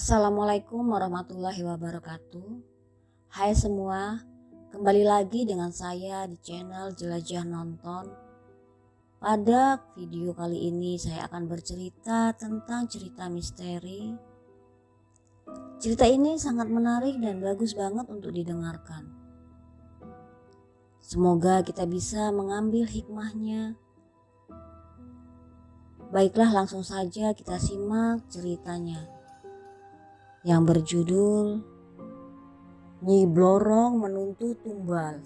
Assalamualaikum warahmatullahi wabarakatuh. Hai semua, kembali lagi dengan saya di channel Jelajah Nonton. Pada video kali ini saya akan bercerita tentang cerita misteri. Cerita ini sangat menarik dan bagus banget untuk didengarkan. Semoga kita bisa mengambil hikmahnya. Baiklah, langsung saja kita simak ceritanya yang berjudul Nyi Blorong Menuntut Tumbal.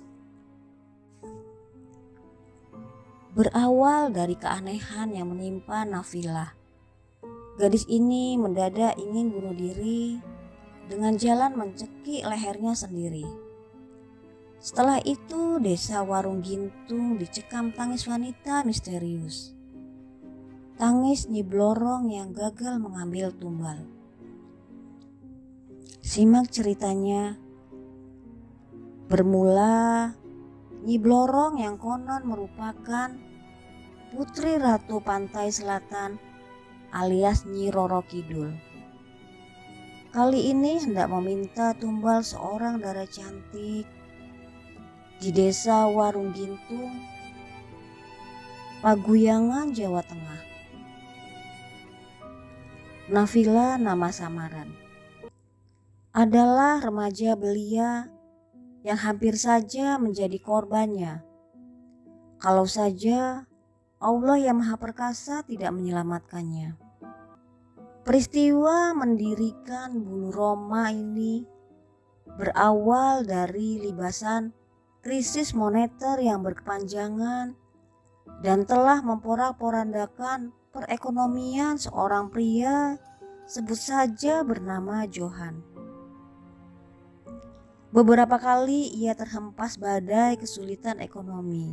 Berawal dari keanehan yang menimpa Nafilah, gadis ini mendadak ingin bunuh diri dengan jalan mencekik lehernya sendiri. Setelah itu desa Warung Gintung dicekam tangis wanita misterius. Tangis Nyi Blorong yang gagal mengambil tumbal. Simak ceritanya. Bermula Nyi Blorong yang konon merupakan putri Ratu Pantai Selatan alias Nyi Roro Kidul. Kali ini hendak meminta tumbal seorang dara cantik di desa Warung Gintung, Paguyangan, Jawa Tengah. Nafilah nama samaran. Adalah remaja belia yang hampir saja menjadi korbannya. Kalau saja Allah yang Maha Perkasa tidak menyelamatkannya. Peristiwa mendirikan Bulu Roma ini berawal dari libasan krisis moneter yang berkepanjangan dan telah memporak-porandakan perekonomian seorang pria, sebut saja bernama Johan. Beberapa kali ia terhempas badai kesulitan ekonomi.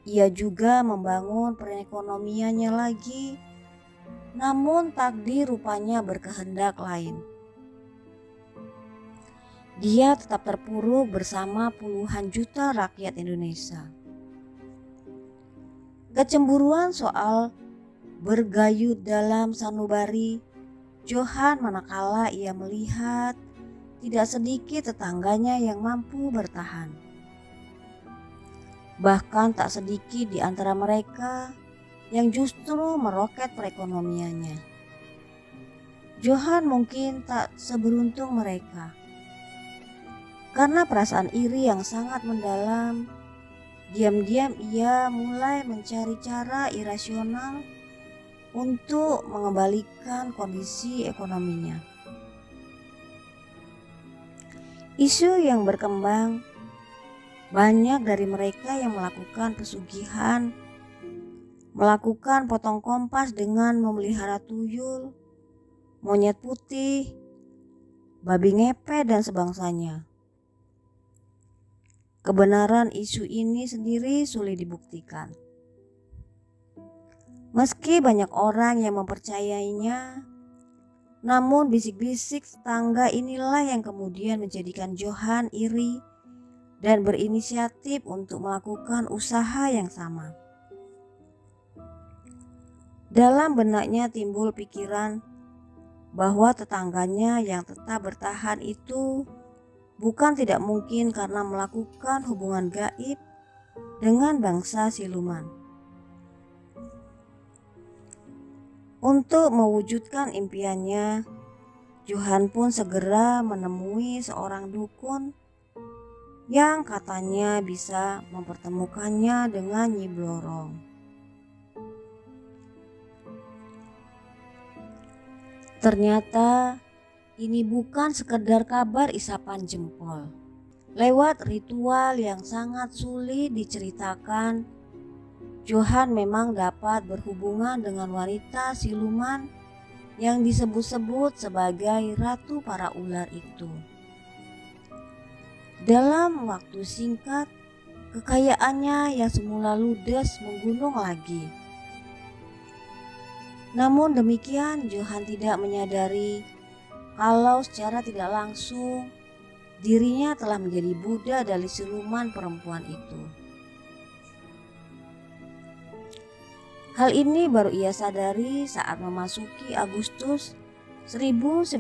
Ia juga membangun perekonomiannya lagi, namun takdir rupanya berkehendak lain. Dia tetap terpuruk bersama puluhan juta rakyat Indonesia. Kecemburuan soal bergayut dalam sanubari Johan manakala ia melihat tidak sedikit tetangganya yang mampu bertahan. Bahkan tak sedikit di antara mereka yang justru meroket perekonomiannya. Johan mungkin tak seberuntung mereka. Karena perasaan iri yang sangat mendalam, diam-diam ia mulai mencari cara irasional untuk mengembalikan kondisi ekonominya. Isu yang berkembang, banyak dari mereka yang melakukan pesugihan, melakukan potong kompas dengan memelihara tuyul, monyet putih, babi ngepet dan sebangsanya. Kebenaran isu ini sendiri sulit dibuktikan. Meski banyak orang yang mempercayainya, namun bisik-bisik tetangga inilah yang kemudian menjadikan Johan iri dan berinisiatif untuk melakukan usaha yang sama. Dalam benaknya timbul pikiran bahwa tetangganya yang tetap bertahan itu bukan tidak mungkin karena melakukan hubungan gaib dengan bangsa siluman. Untuk mewujudkan impiannya, Johan pun segera menemui seorang dukun yang katanya bisa mempertemukannya dengan Nyi Blorong. Ternyata ini bukan sekedar kabar isapan jempol. Lewat ritual yang sangat sulit diceritakan, Johan memang dapat berhubungan dengan wanita siluman yang disebut-sebut sebagai Ratu Para Ular itu. Dalam waktu singkat, kekayaannya yang semula ludes menggunung lagi. Namun demikian, Johan tidak menyadari kalau secara tidak langsung dirinya telah menjadi budak dari siluman perempuan itu. Hal ini baru ia sadari saat memasuki Agustus 1999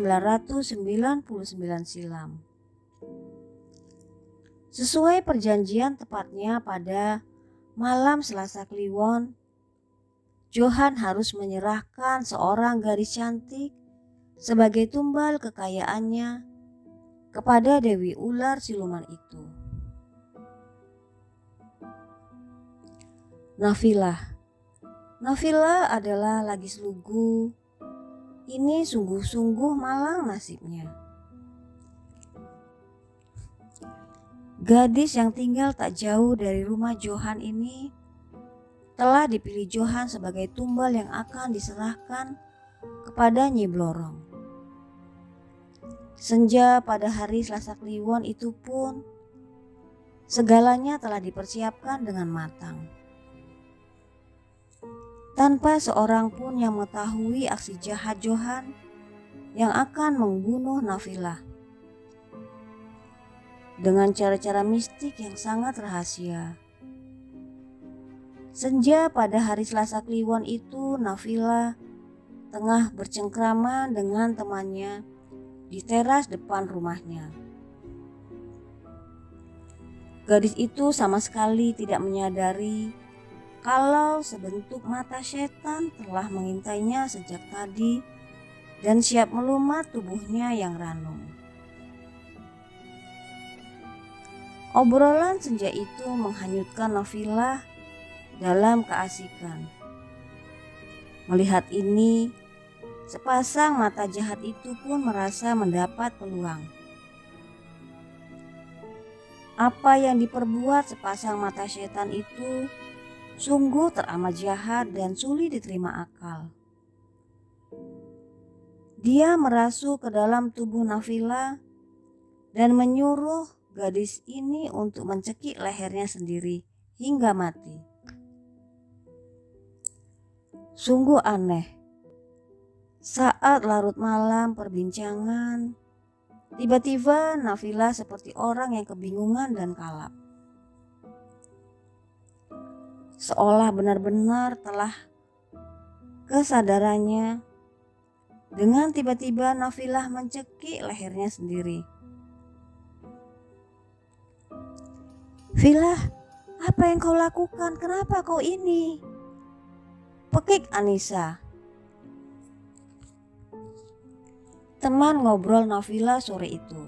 silam. Sesuai perjanjian tepatnya pada malam Selasa Kliwon, Johan harus menyerahkan seorang gadis cantik sebagai tumbal kekayaannya kepada Dewi Ular siluman itu. Nafila adalah gadis lugu. Ini sungguh-sungguh malang nasibnya. Gadis yang tinggal tak jauh dari rumah Johan ini telah dipilih Johan sebagai tumbal yang akan diserahkan kepada Nyi Blorong. Senja pada hari Selasa Kliwon itu pun segalanya telah dipersiapkan dengan matang. Tanpa seorang pun yang mengetahui aksi jahat Johan yang akan membunuh Nafila dengan cara-cara mistik yang sangat rahasia. Senja pada hari Selasa Kliwon itu, Nafila tengah bercengkrama dengan temannya di teras depan rumahnya. Gadis itu sama sekali tidak menyadari kalau sebentuk mata setan telah mengintainya sejak tadi dan siap melumat tubuhnya yang ranum. Obrolan senja itu menghanyutkan Nafila dalam keasikan. Melihat ini, sepasang mata jahat itu pun merasa mendapat peluang. Apa yang diperbuat sepasang mata setan itu sungguh teramat jahat dan sulit diterima akal. Dia merasuk ke dalam tubuh Nafila dan menyuruh gadis ini untuk mencekik lehernya sendiri hingga mati. Sungguh aneh. Saat larut malam perbincangan, tiba-tiba Nafila seperti orang yang kebingungan dan kalap. Seolah benar-benar telah kesadarannya. Dengan tiba-tiba Nafila mencekik lehernya sendiri. "Filah, apa yang kau lakukan? Kenapa kau ini?" pekik Anissa, teman ngobrol Nafila sore itu.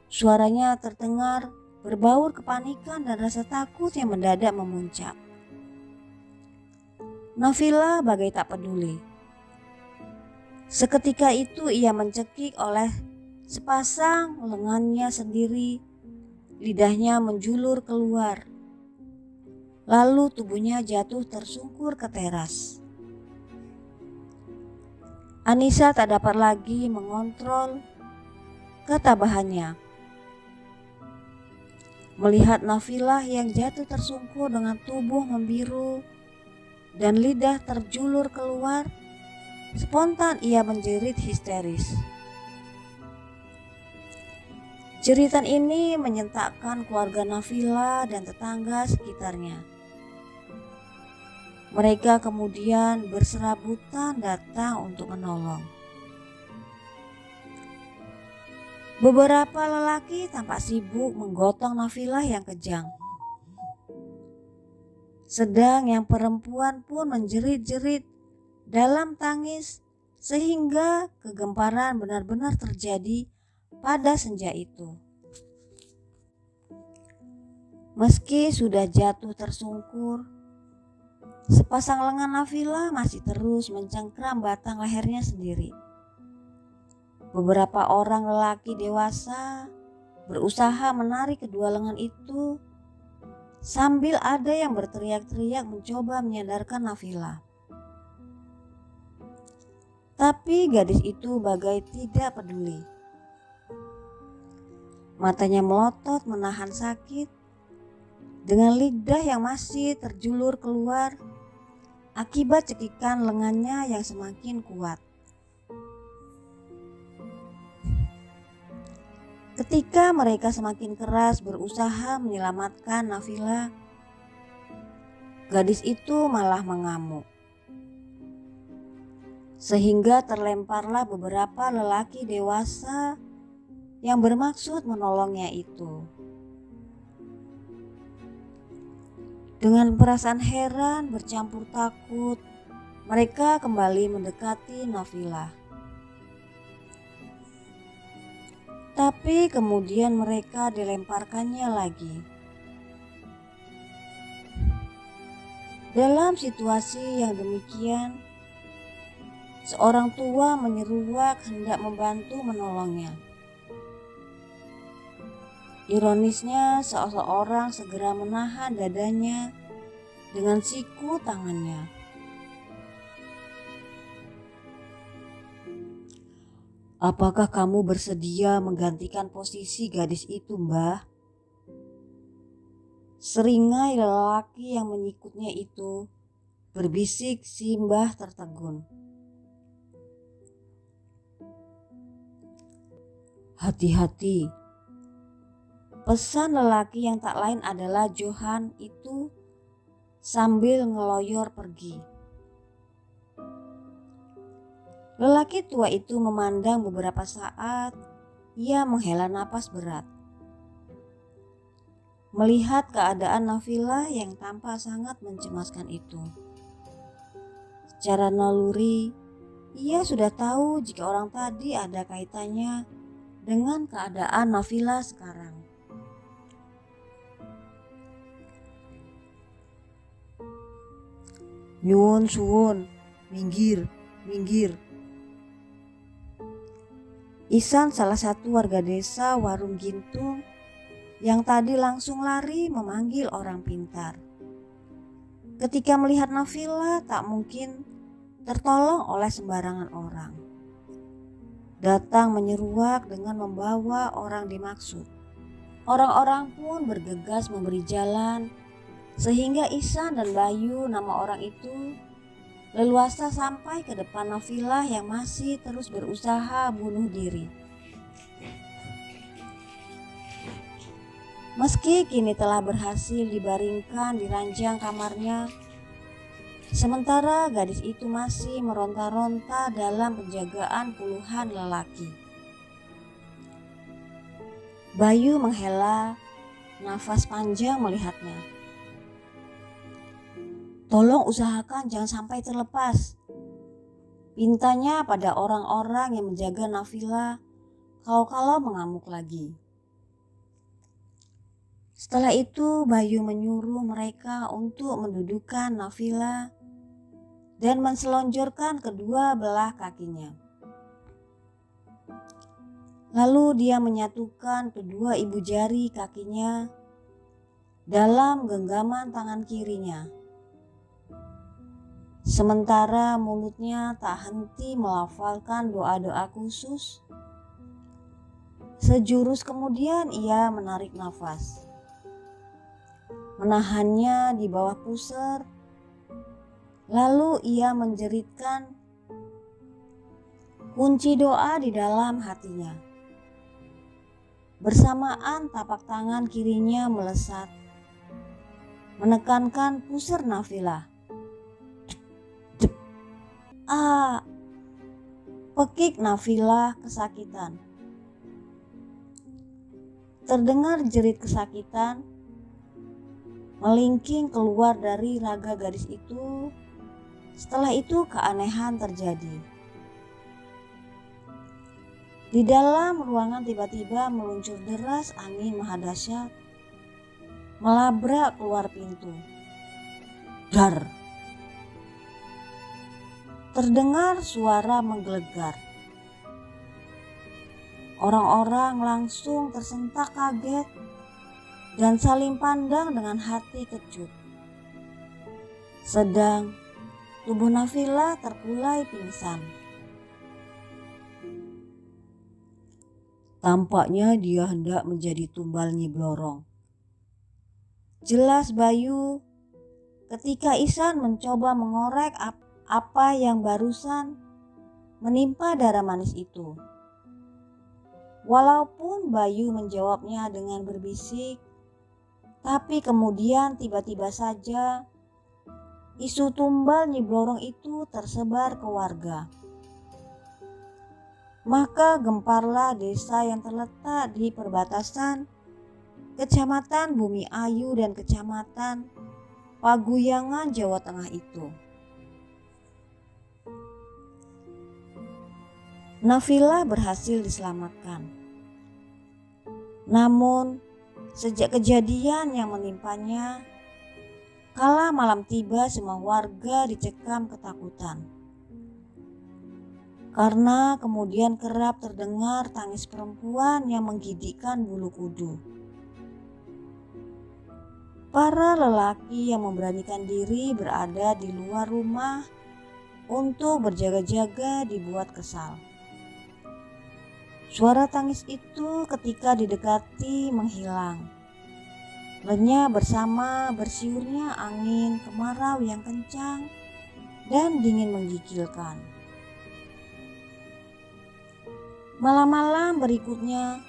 Suaranya terdengar berbaur kepanikan dan rasa takut yang mendadak memuncak. Nafila bagai tak peduli. Seketika itu ia mencekik oleh sepasang lengannya sendiri, lidahnya menjulur keluar. Lalu tubuhnya jatuh tersungkur ke teras. Anissa tak dapat lagi mengontrol ketabahannya. Melihat Nafila yang jatuh tersungkur dengan tubuh membiru dan lidah terjulur keluar, spontan ia menjerit histeris. Jeritan ini menyentakkan keluarga Nafila dan tetangga sekitarnya. Mereka kemudian berserabutan datang untuk menolong. Beberapa lelaki tampak sibuk menggotong Nafila yang kejang. Sedang yang perempuan pun menjerit-jerit dalam tangis sehingga kegemparan benar-benar terjadi pada senja itu. Meski sudah jatuh tersungkur, sepasang lengan Nafila masih terus mencengkram batang lehernya sendiri. Beberapa orang lelaki dewasa berusaha menarik kedua lengan itu sambil ada yang berteriak-teriak mencoba menyadarkan Nafila. Tapi gadis itu bagai tidak peduli. Matanya melotot menahan sakit dengan lidah yang masih terjulur keluar akibat cekikan lengannya yang semakin kuat. Ketika mereka semakin keras berusaha menyelamatkan Nafila, gadis itu malah mengamuk. sehingga terlemparlah beberapa lelaki dewasa yang bermaksud menolongnya itu. Dengan perasaan heran bercampur takut, mereka kembali mendekati Nafilah. Tapi kemudian mereka dilemparkannya lagi. Dalam situasi yang demikian, seorang tua menyeruak hendak membantu menolongnya. Ironisnya, seseorang segera menahan dadanya dengan siku tangannya. "Apakah kamu bersedia menggantikan posisi gadis itu, Mbah?" Seringai lelaki yang mengikutnya itu berbisik si Mbah tertegun. "Hati-hati," pesan lelaki yang tak lain adalah Johan itu sambil ngeloyor pergi. Lelaki tua itu memandang beberapa saat, ia menghela napas berat. Melihat keadaan Nafilah yang tampak sangat mencemaskan itu. Secara naluri, ia sudah tahu jika orang tadi ada kaitannya dengan keadaan Nafilah sekarang. "Nyuwun suwun, minggir, minggir." Ihsan, salah satu warga desa Warung Gintung, yang tadi langsung lari memanggil orang pintar. Ketika melihat Nafilah tak mungkin tertolong oleh sembarangan orang. Datang menyeruak dengan membawa orang dimaksud. Orang-orang pun bergegas memberi jalan sehingga Ihsan dan Bayu, nama orang itu, leluasa sampai ke depan Nafilah yang masih terus berusaha bunuh diri. Meski kini telah berhasil dibaringkan di ranjang kamarnya, sementara gadis itu masih meronta-ronta dalam penjagaan puluhan lelaki. Bayu menghela nafas panjang melihatnya. "Tolong usahakan jangan sampai terlepas," pintanya pada orang-orang yang menjaga Nafilah kalau-kalau mengamuk lagi. Setelah itu Bayu menyuruh mereka untuk mendudukkan Nafilah dan menselonjorkan kedua belah kakinya. Lalu dia menyatukan kedua ibu jari kakinya dalam genggaman tangan kirinya. Sementara mulutnya tak henti melafalkan doa-doa khusus. Sejurus kemudian ia menarik nafas. Menahannya di bawah pusar, lalu ia menjeritkan kunci doa di dalam hatinya. Bersamaan tapak tangan kirinya melesat, menekankan pusar Nafilah. "Ah!" pekik Nafilah kesakitan. Terdengar jerit kesakitan melingking keluar dari raga gadis itu. Setelah itu keanehan terjadi. Di dalam ruangan tiba-tiba meluncur deras angin maha dahsyat, melabrak keluar pintu. Dar! Terdengar suara menggelegar. Orang-orang langsung tersentak kaget dan saling pandang dengan hati kecut. Sedang tubuh Nafilah terkulai pingsan. Tampaknya dia hendak menjadi tumbal Nyi Blorong, jelas Bayu ketika Ihsan mencoba mengorek apa yang barusan menimpa darah manis itu. Walaupun Bayu menjawabnya dengan berbisik, tapi kemudian tiba-tiba saja isu tumbal Nyi Blorong itu tersebar ke warga. Maka gemparlah desa yang terletak di perbatasan Kecamatan Bumi Ayu dan Kecamatan Paguyangan, Jawa Tengah itu. Nafila berhasil diselamatkan. Namun, sejak kejadian yang menimpanya, kala malam tiba semua warga dicekam ketakutan. Karena kemudian kerap terdengar tangis perempuan yang menggigitkan bulu kuduk. Para lelaki yang memberanikan diri berada di luar rumah untuk berjaga-jaga dibuat kesal. Suara tangis itu ketika didekati menghilang, lenyap bersama bersiurnya angin kemarau yang kencang dan dingin menggigilkan. Malam-malam berikutnya,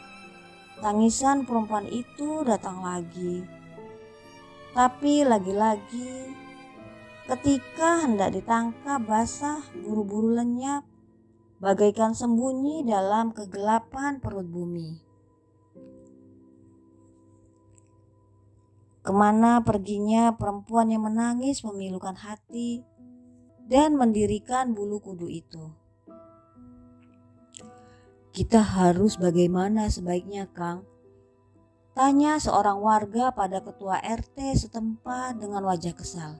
tangisan perempuan itu datang lagi. Tapi lagi-lagi, ketika hendak ditangkap basah, buru-buru lenyap, bagaikan sembunyi dalam kegelapan perut bumi. Kemana perginya perempuan yang menangis memilukan hati dan mendirikan bulu kudu itu? Kita harus bagaimana sebaiknya, Kang? Tanya seorang warga pada ketua RT setempat dengan wajah kesal.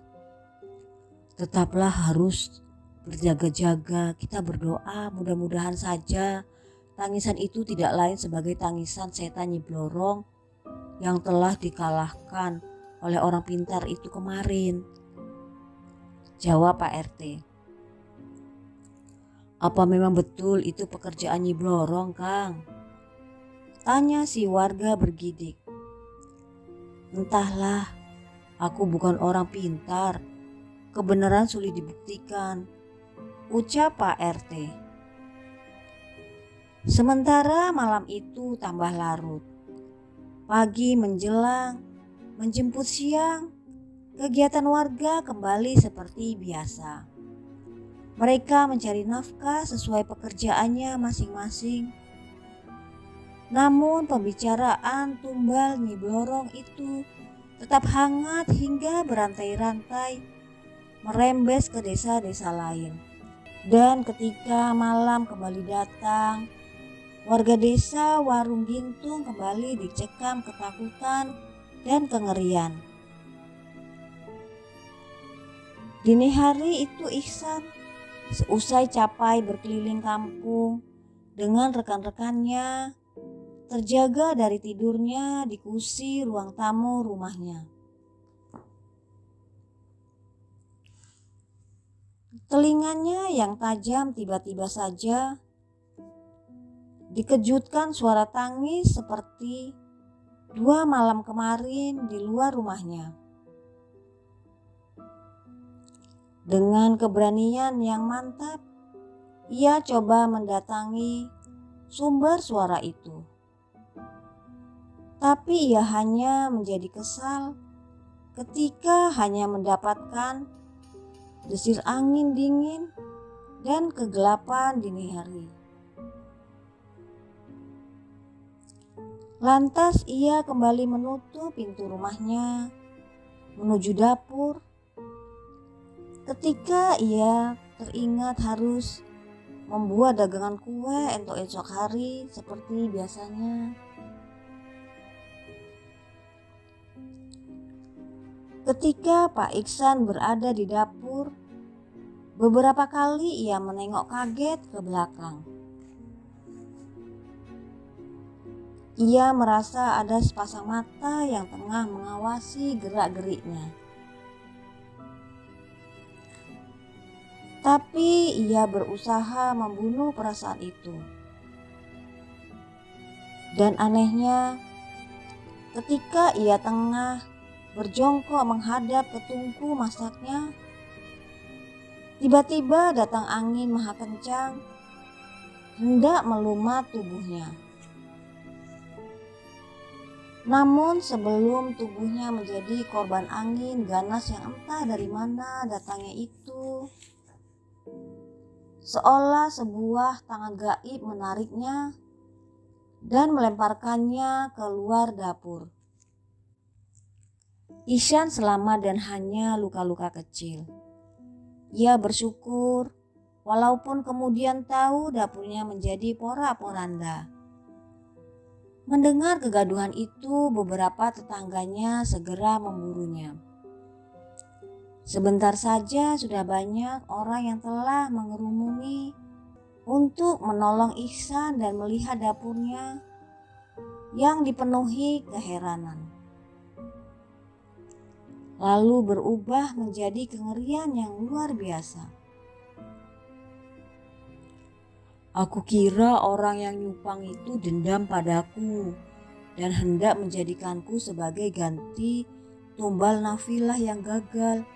Tetaplah harus berjaga-jaga, kita berdoa mudah-mudahan saja tangisan itu tidak lain sebagai tangisan setan Nyi Blorong yang telah dikalahkan oleh orang pintar itu kemarin. Jawab Pak RT. Apa memang betul itu pekerjaan Nyi Blorong, Kang? Tanya si warga bergidik. Entahlah, aku bukan orang pintar. Kebenaran sulit dibuktikan, ucap Pak RT. Sementara malam itu tambah larut. Pagi menjelang, menjemput siang, kegiatan warga kembali seperti biasa. Mereka mencari nafkah sesuai pekerjaannya masing-masing. Namun pembicaraan tumbal Nyi Blorong itu tetap hangat hingga berantai-rantai merembes ke desa-desa lain. Dan ketika malam kembali datang, warga desa Warung Gintung kembali dicekam ketakutan dan kengerian. Dini hari itu Ihsan seusai capai berkeliling kampung dengan rekan-rekannya, terjaga dari tidurnya di kursi ruang tamu rumahnya. Telinganya yang tajam tiba-tiba saja dikejutkan suara tangis seperti 2 malam kemarin di luar rumahnya. Dengan keberanian yang mantap, ia coba mendatangi sumber suara itu. Tapi ia hanya menjadi kesal ketika hanya mendapatkan desir angin dingin dan kegelapan dini hari. Lantas ia kembali menutup pintu rumahnya menuju dapur. Ketika ia teringat harus membuat dagangan kue untuk esok hari seperti biasanya. Ketika Pak Iksan berada di dapur, beberapa kali ia menengok kaget ke belakang. Ia merasa ada sepasang mata yang tengah mengawasi gerak-geriknya. Tapi ia berusaha membunuh perasaan itu. Dan anehnya, ketika ia tengah berjongkok menghadap ke tungku masaknya, tiba-tiba datang angin maha kencang, hendak melumat tubuhnya. Namun sebelum tubuhnya menjadi korban angin ganas yang entah dari mana datangnya itu, seolah sebuah tangan gaib menariknya dan melemparkannya keluar dapur. Ihsan selamat dan hanya luka-luka kecil. Ia bersyukur walaupun kemudian tahu dapurnya menjadi porak-poranda. Mendengar kegaduhan itu, beberapa tetangganya segera memburunya. Sebentar saja sudah banyak orang yang telah mengerumuni untuk menolong Ihsan dan melihat dapurnya yang dipenuhi keheranan. Lalu berubah menjadi kengerian yang luar biasa. Aku kira orang yang nyupang itu dendam padaku dan hendak menjadikanku sebagai ganti tumbal Nafilah yang gagal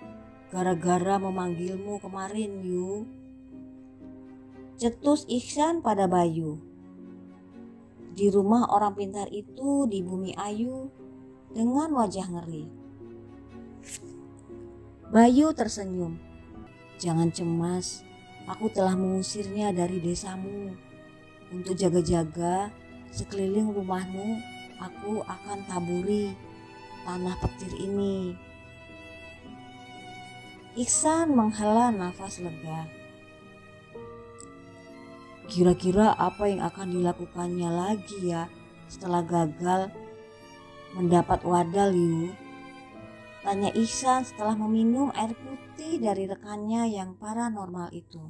gara-gara memanggilmu kemarin, Yu. Cetus Ihsan pada Bayu. Di rumah orang pintar itu di bumi ayu dengan wajah ngeri. Bayu tersenyum. Jangan cemas, aku telah mengusirnya dari desamu. Untuk jaga-jaga sekeliling rumahmu, aku akan taburi tanah petir ini. Ihsan menghela nafas lega. Kira-kira apa yang akan dilakukannya lagi ya setelah gagal mendapat wadal, Yu? Tanya Ihsan setelah meminum air putih dari rekannya yang paranormal itu.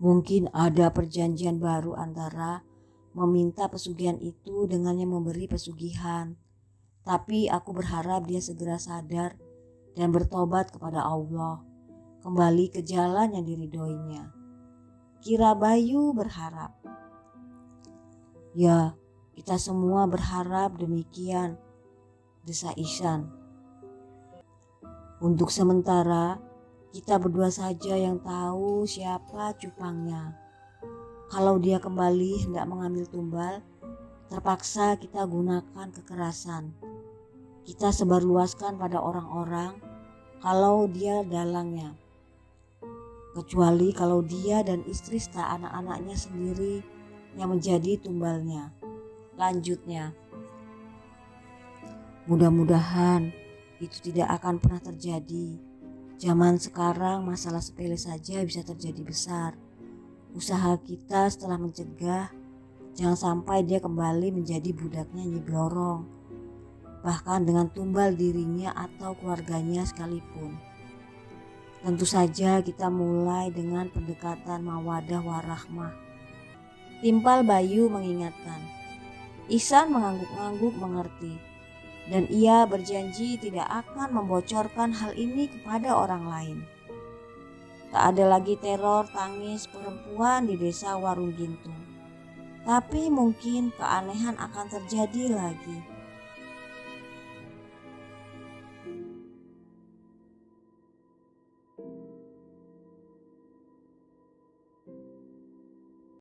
Mungkin ada perjanjian baru antara meminta pesugihan itu dengannya memberi pesugihan. Tapi aku berharap dia segera sadar dan bertobat kepada Allah, kembali ke jalan yang diridhoinya. Kira Bayu berharap. Ya, kita semua berharap demikian, desa Ihsan. Untuk sementara, kita berdua saja yang tahu siapa cupangnya. Kalau dia kembali hendak mengambil tumbal, terpaksa kita gunakan kekerasan. Kita sebarluaskan pada orang-orang kalau dia dalangnya. Kecuali kalau dia dan istri serta anak-anaknya sendiri yang menjadi tumbalnya. Lanjutnya. Mudah-mudahan itu tidak akan pernah terjadi. Zaman sekarang masalah sepele saja bisa terjadi besar. Usaha kita setelah mencegah, jangan sampai dia kembali menjadi budaknya Nyi Blorong. Bahkan dengan tumbal dirinya atau keluarganya sekalipun. Tentu saja kita mulai dengan pendekatan mawadah warahmah. Timpal Bayu mengingatkan. Ihsan mengangguk-angguk mengerti. Dan ia berjanji tidak akan membocorkan hal ini kepada orang lain. Tak ada lagi teror tangis perempuan di desa Warung Gintung. Tapi mungkin keanehan akan terjadi lagi.